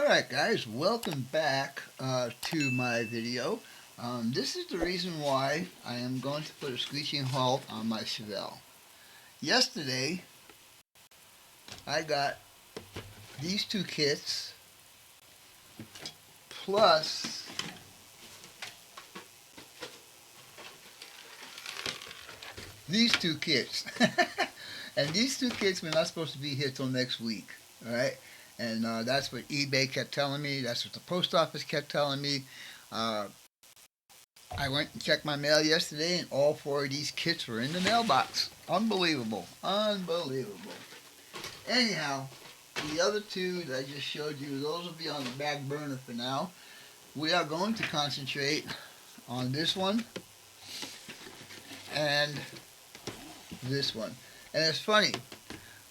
Alright guys, welcome back to my video. This is the reason why I am going to put a screeching halt on my Chevelle. Yesterday, I got these two kits plus these two kits. And these two kits were not supposed to be here till next week, alright? And that's what eBay kept telling me. That's what the post office kept telling me. I went and checked my mail yesterday, and all four of these kits were in the mailbox. Unbelievable. Unbelievable. Anyhow, the other two that I just showed you, those will be on the back burner for now. We are going to concentrate on this one and this one. And it's funny.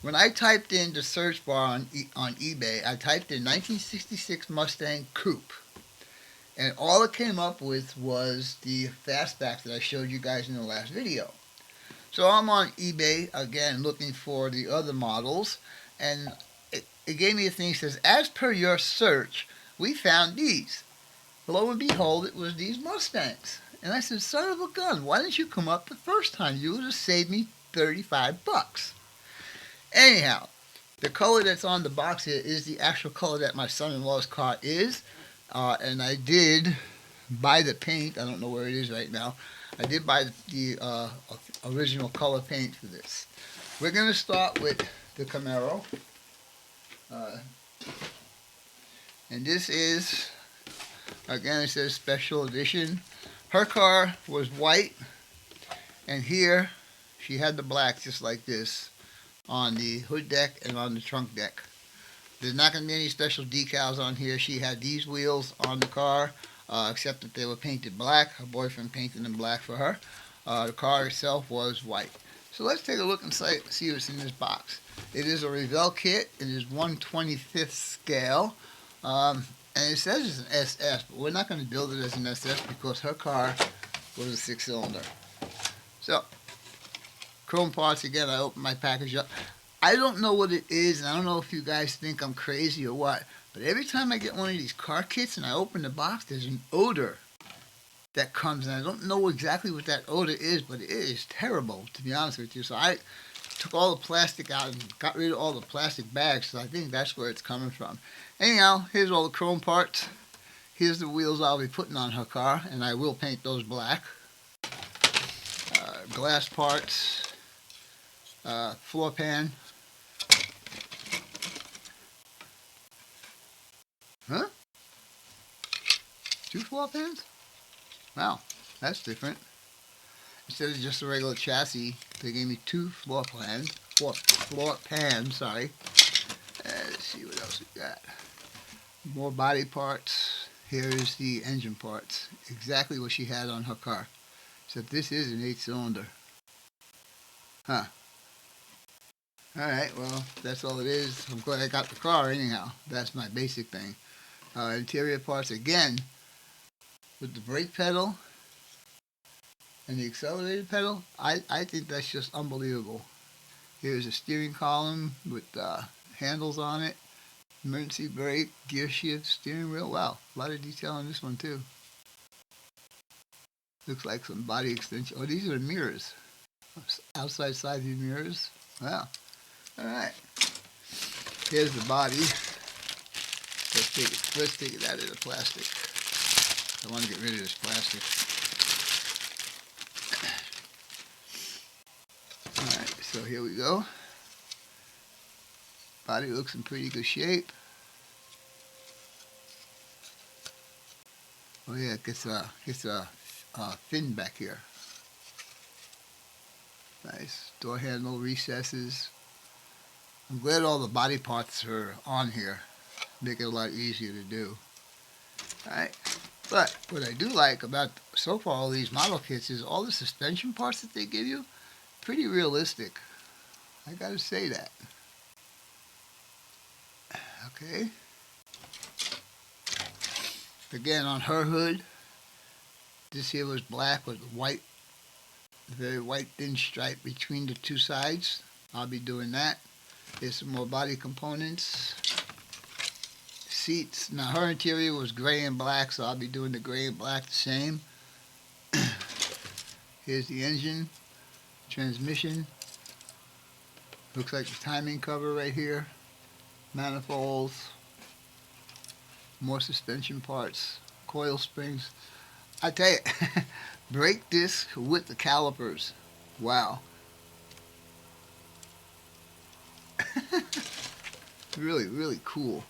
When I typed in the search bar on eBay, I typed in 1966 Mustang Coupe. And all it came up with was the fastback that I showed you guys in the last video. So I'm on eBay, again, looking for the other models. And it gave me a thing that says, as per your search, we found these. Lo and behold, it was these Mustangs. And I said, son of a gun, why didn't you come up the first time? You would have saved me 35 bucks. Anyhow, the color that's on the box here is the actual color that my son-in-law's car is. And I did buy the paint. I don't know where it is right now. I did buy the original color paint for this. We're going to start with the Camaro. And this is, again, it says special edition. Her car was white. And here, she had the black just like this on the hood deck and on the trunk deck. There's not going to be any special decals on here. She had these wheels on the car, except that they were painted black. Her boyfriend painted them black for her. The car itself was white. So let's take a look and see what's in this box. It is a REVELL kit. It is 1/25th scale. And it says it's an SS, but we're not going to build it as an SS because her car was a 6-cylinder. So, chrome parts again. I opened my package up. I don't know what it is, and I don't know if you guys think I'm crazy or what, but every time I get one of these car kits and I open the box, there's an odor that comes, and I don't know exactly what that odor is, but it is terrible, to be honest with you. So I took all the plastic out and got rid of all the plastic bags, so I think that's where it's coming from. Anyhow, here's all the chrome parts. Here's the wheels I'll be putting on her car, and I will paint those black. Glass parts. Floor pan. Huh? 2 floor pans? Wow, that's different. Instead of just a regular chassis, they gave me 2 floor pans. Floor pans, sorry. Let's see what else we got. More body parts. Here is the engine parts. Exactly what she had on her car. Except this is an 8-cylinder. Huh. Alright, well, that's all it is. I'm glad I got the car anyhow. That's my basic thing. Interior parts again, with the brake pedal and the accelerator pedal. I think that's just unbelievable. Here's a steering column with handles on it. Emergency brake, gear shift, steering wheel. Wow, a lot of detail on this one too. Looks like some body extension. Oh, these are mirrors. Outside side view mirrors. Wow. Alright, here's the body. Let's take it out of the plastic. I want to get rid of this plastic. Alright, so here we go. Body looks in pretty good shape. Oh yeah, it gets a fin back here. Nice. Door handle recesses. I'm glad all the body parts are on here. Make it a lot easier to do. Alright. But what I do like about so far all these model kits is all the suspension parts that they give you. Pretty realistic. I gotta say that. Okay. Again, on her hood, this here was black with white, very white thin stripe between the 2 sides. I'll be doing that. Here's some more body components. seats. Now her interior was gray and black, so I'll be doing the gray and black the same. Here's the engine, transmission. Looks like the timing cover right here. Manifolds, more suspension parts, coil springs. I tell you, brake disc with the calipers. Wow. Really, really cool.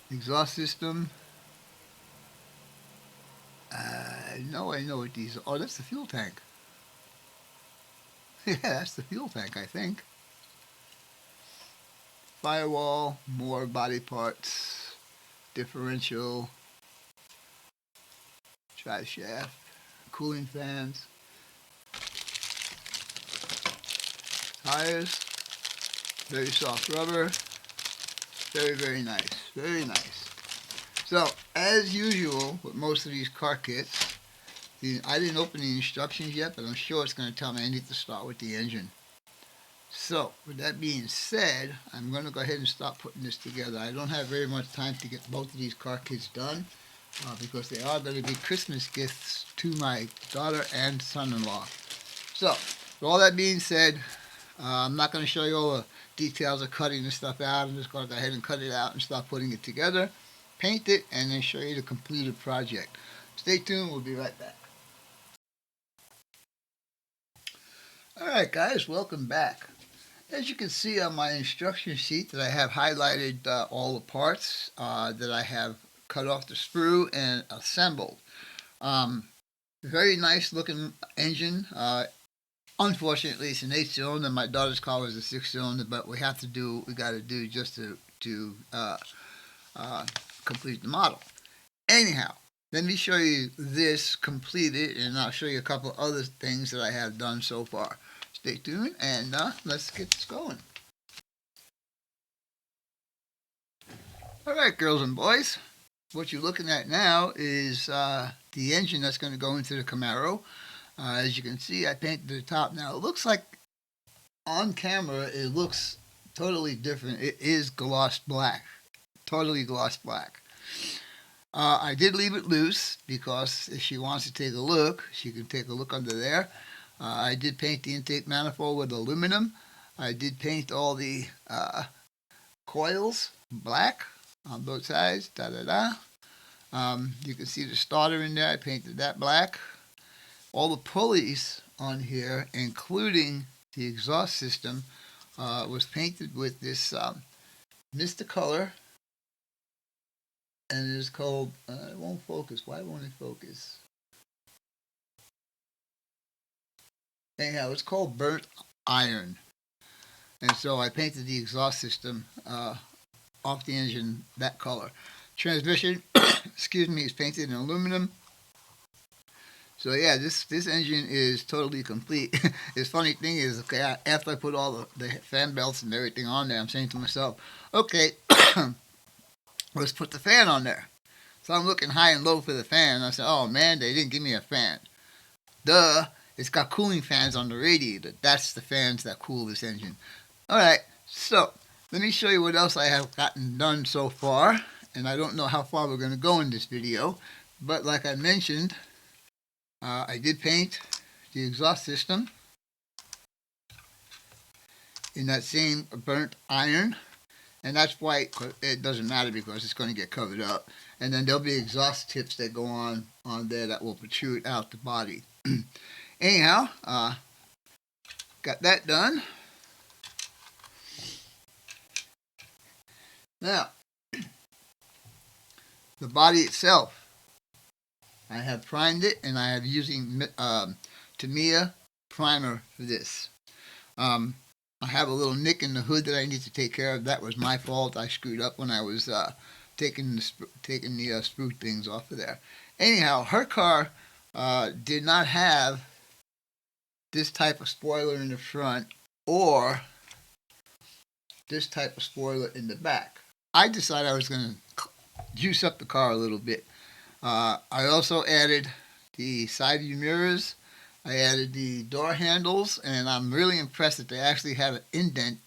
Exhaust system. I know what these are. Oh, that's the fuel tank. Yeah, that's the fuel tank, I think. Firewall, more body parts, differential, drive shaft, cooling fans, tires, very soft rubber, very, very nice, very nice. So, as usual with most of these car kits, I didn't open the instructions yet, but I'm sure it's going to tell me I need to start with the engine. So, with that being said, I'm going to go ahead and start putting this together. I don't have very much time to get both of these car kits done because they are going to be Christmas gifts to my daughter and son-in-law. So, with all that being said, I'm not going to show you all the details of cutting this stuff out. I'm just going to go ahead and cut it out and start putting it together, paint it, and then show you the completed project. Stay tuned. We'll be right back. Alright guys, welcome back. As you can see on my instruction sheet that I have highlighted all the parts that I have cut off the sprue and assembled. Very nice looking engine. Unfortunately, it's an 8-cylinder. My daughter's car was a 6-cylinder, but we have to do what we got to do just to complete the model. Anyhow, let me show you this completed, and I'll show you a couple other things that I have done so far. Stay tuned, and let's get this going. Alright, girls and boys. What you're looking at now is the engine that's going to go into the Camaro. As you can see, I painted the top. Now, it looks like on camera, it looks totally different. It is gloss black. Totally gloss black. I did leave it loose because if she wants to take a look, she can take a look under there. I did paint the intake manifold with aluminum. I did paint all the coils black on both sides. You can see the starter in there. I painted that black. All the pulleys on here, including the exhaust system, was painted with this Mr. Color. And it is called, it won't focus. Why won't it focus? Anyhow, it's called burnt iron. And so I painted the exhaust system off the engine that color. Transmission, excuse me, is painted in aluminum. So yeah, this engine is totally complete. The funny thing is, okay, after I put all the fan belts and everything on there, I'm saying to myself, okay, let's put the fan on there. So I'm looking high and low for the fan. I said, oh man, they didn't give me a fan. Duh, it's got cooling fans on the radiator. That's the fans that cool this engine. Alright, so let me show you what else I have gotten done so far. And I don't know how far we're going to go in this video. But like I mentioned, I did paint the exhaust system in that same burnt iron. And that's white. It doesn't matter because it's going to get covered up. And then there'll be exhaust tips that go on there that will protrude out the body. Anyhow, got that done. Now, the body itself, I have primed it, and I have using Tamiya primer for this. I have a little nick in the hood that I need to take care of. That was my fault. I screwed up when I was taking the sprue things off of there. Anyhow, her car did not have this type of spoiler in the front or this type of spoiler in the back. I decided I was going to juice up the car a little bit. I also added the side view mirrors. I added the door handles, and I'm really impressed that they actually have an indent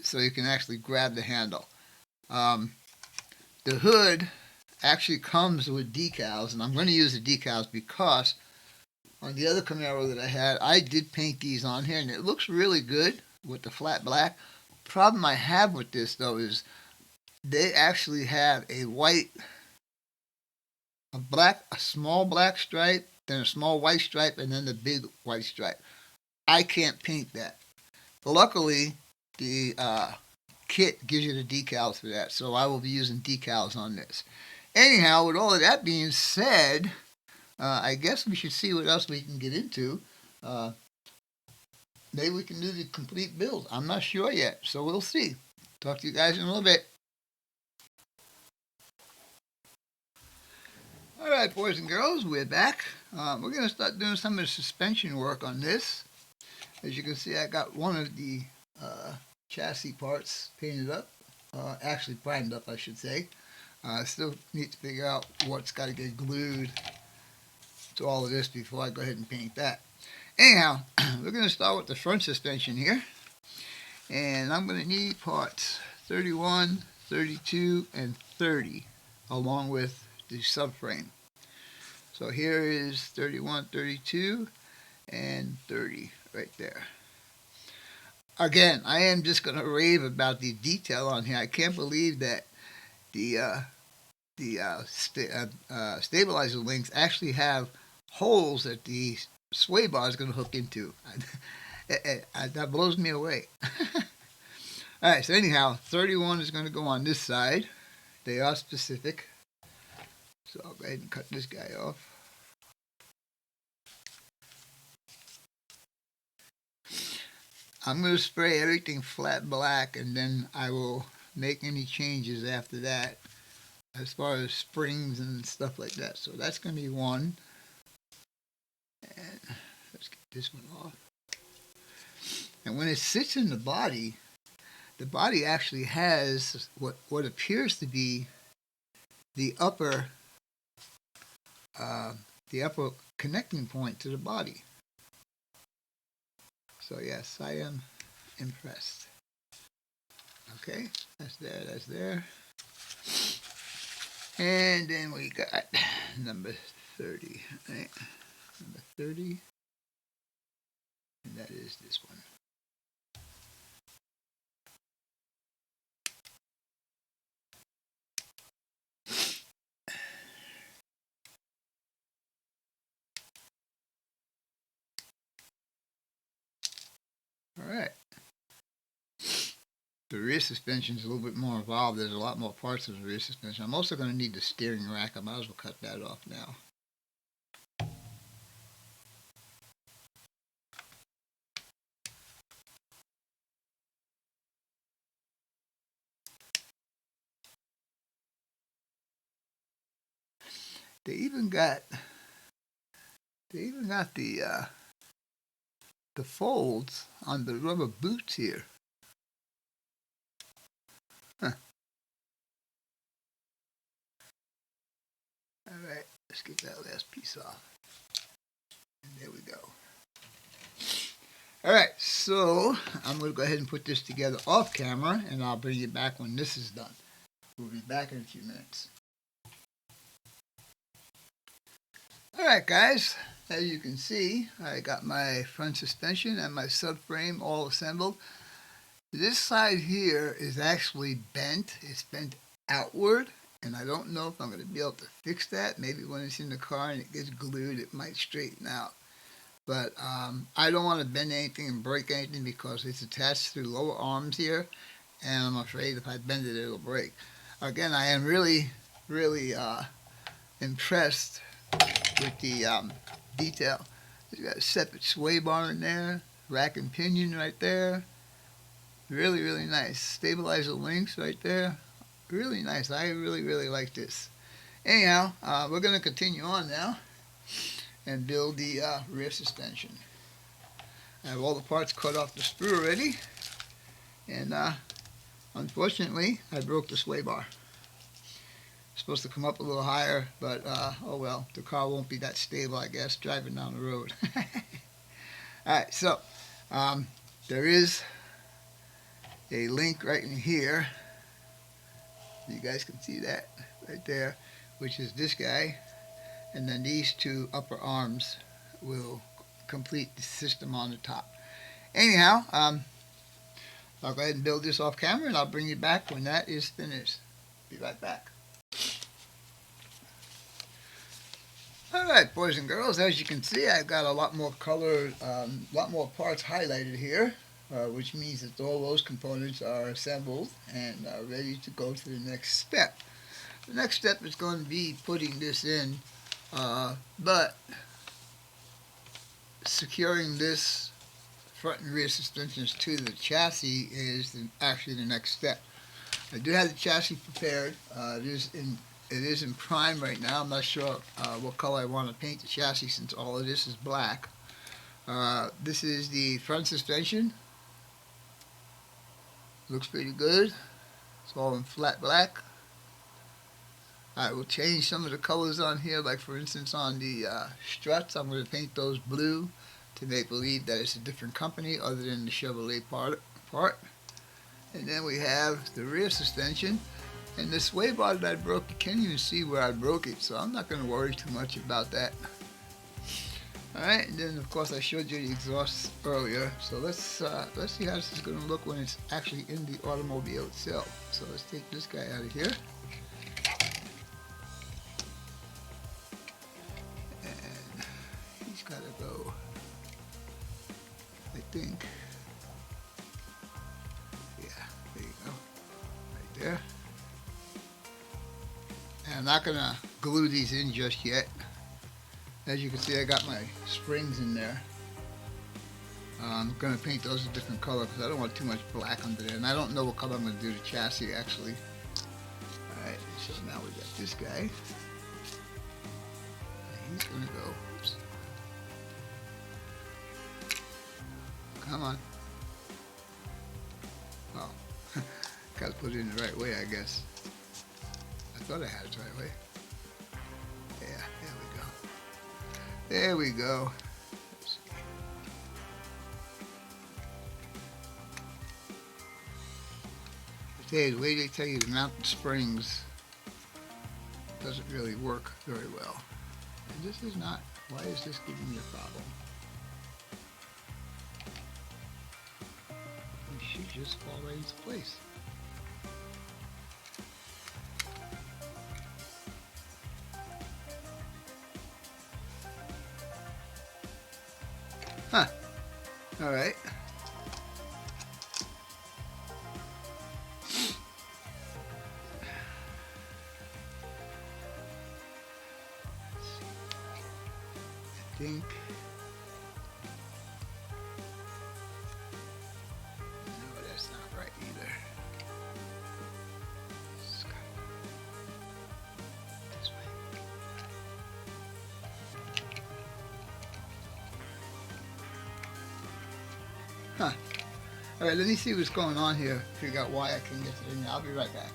so you can actually grab the handle. The hood actually comes with decals, and I'm going to use the decals because on the other Camaro that I had, I did paint these on here, and it looks really good with the flat black. Problem I have with this though is they actually have a white, a small black stripe, then a small white stripe, and then the big white stripe. I can't paint that. Luckily, the kit gives you the decals for that, so I will be using decals on this. Anyhow, with all of that being said, I guess we should see what else we can get into. Maybe we can do the complete build. I'm not sure yet, so we'll see. Talk to you guys in a little bit. Alright, boys and girls, we're back. We're going to start doing some of the suspension work on this. As you can see, I got one of the chassis parts painted up. Actually primed up, I should say. Still need to figure out what's got to get glued to all of this before I go ahead and paint that. Anyhow, we're going to start with the front suspension here. And I'm going to need parts 31, 32, and 30, along with the subframe. So here is 31, 32, and 30 right there. Again, I am just going to rave about the detail on here. I can't believe that the stabilizer links actually have holes that the sway bar is going to hook into. That blows me away. Alright, so anyhow, 31 is going to go on this side. They are specific. So I'll go ahead and cut this guy off. I'm going to spray everything flat black, and then I will make any changes after that as far as springs and stuff like that. So that's going to be one. And let's get this one off. And when it sits in the body actually has what appears to be the upper connecting point to the body. So yes, I am impressed. Okay, that's there. And then we got number 30, right? Number 30. And that is this one. Alright. The rear suspension is a little bit more involved. There's a lot more parts of the rear suspension. I'm also going to need the steering rack. I might as well cut that off now. They even got the folds on the rubber boots here. Huh. Alright, let's get that last piece off. And there we go. Alright, so I'm going to go ahead and put this together off camera, and I'll bring you back when this is done. We'll be back in a few minutes. Alright guys, as you can see, I got my front suspension and my subframe all assembled. This side here is actually bent. It's bent outward, and I don't know if I'm going to be able to fix that. Maybe when it's in the car and it gets glued, it might straighten out. But I don't want to bend anything and break anything because it's attached to the lower arms here, and I'm afraid if I bend it, it'll break. Again, I am really impressed with the detail. It's got a separate sway bar in there, rack and pinion right there. Really nice. Stabilizer links right there. Really nice. I really like this. Anyhow, we're going to continue on now and build the rear suspension. I have all the parts cut off the sprue already, and unfortunately I broke the sway bar. It's supposed to come up a little higher, but oh well, the car won't be that stable, I guess, driving down the road. Alright, so there is a link right in here. You guys can see that right there, which is this guy. And then these two upper arms will complete the system on the top. Anyhow, I'll go ahead and build this off camera, and I'll bring you back when that is finished. Be right back. Alright, boys and girls, as you can see, I've got a lot more color, a lot more parts highlighted here, which means that all those components are assembled and ready to go to the next step. The next step is going to be putting this in, but securing this front and rear suspensions to the chassis is actually the next step. I do have the chassis prepared. It is in prime right now. I'm not sure what color I want to paint the chassis since all of this is black. This is the front suspension. Looks pretty good. It's all in flat black. I will change some of the colors on here, like for instance on the struts. I'm going to paint those blue to make believe that it's a different company other than the Chevrolet part. And then we have the rear suspension. And the sway bar that I broke, you can't even see where I broke it, so I'm not going to worry too much about that. Alright, and then of course I showed you the exhaust earlier, so let's see how this is going to look when it's actually in the automobile itself. So let's take this guy out of here. And he's got to go, I think. Yeah, there you go. Right there. I'm not going to glue these in just yet. As you can see, I got my springs in there. I'm going to paint those a different color because I don't want too much black under there. And I don't know what color I'm going to do the chassis actually. Alright, so now we got this guy. And he's going to go. Oops. Come on. Oh, got to put it in the right way, I guess. I thought I had it the right way. Yeah, there we go. There we go. Let's see. The way they tell you to mount the springs doesn't really work very well. And this is not. Why is this giving me a problem? It should just fall right into place. Huh. All right. I think. No, that's not right either. This way. Huh. Alright, let me see what's going on here. Figure out why I can get it in there. I'll be right back.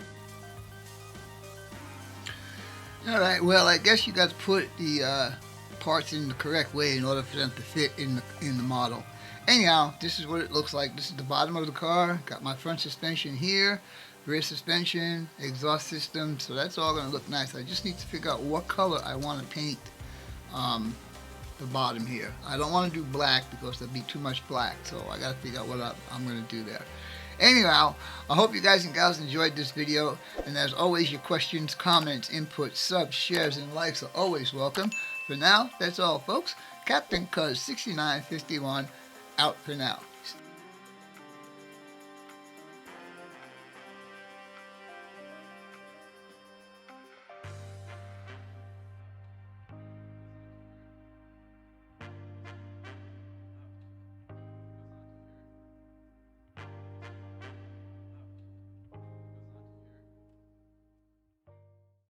Alright, well, I guess you got to put the parts in the correct way in order for them to fit in the model. Anyhow, this is what it looks like. This is the bottom of the car. Got my front suspension here, rear suspension, exhaust system. So that's all going to look nice. I just need to figure out what color I want to paint the bottom here. I don't want to do black because there'll be too much black, so I got to figure out what I'm going to do there. Anyhow, I hope you guys and gals enjoyed this video, and as always, your questions, comments, inputs, subs, shares, and likes are always welcome. For now, that's all, folks. Captain Cuz 6951 out for now.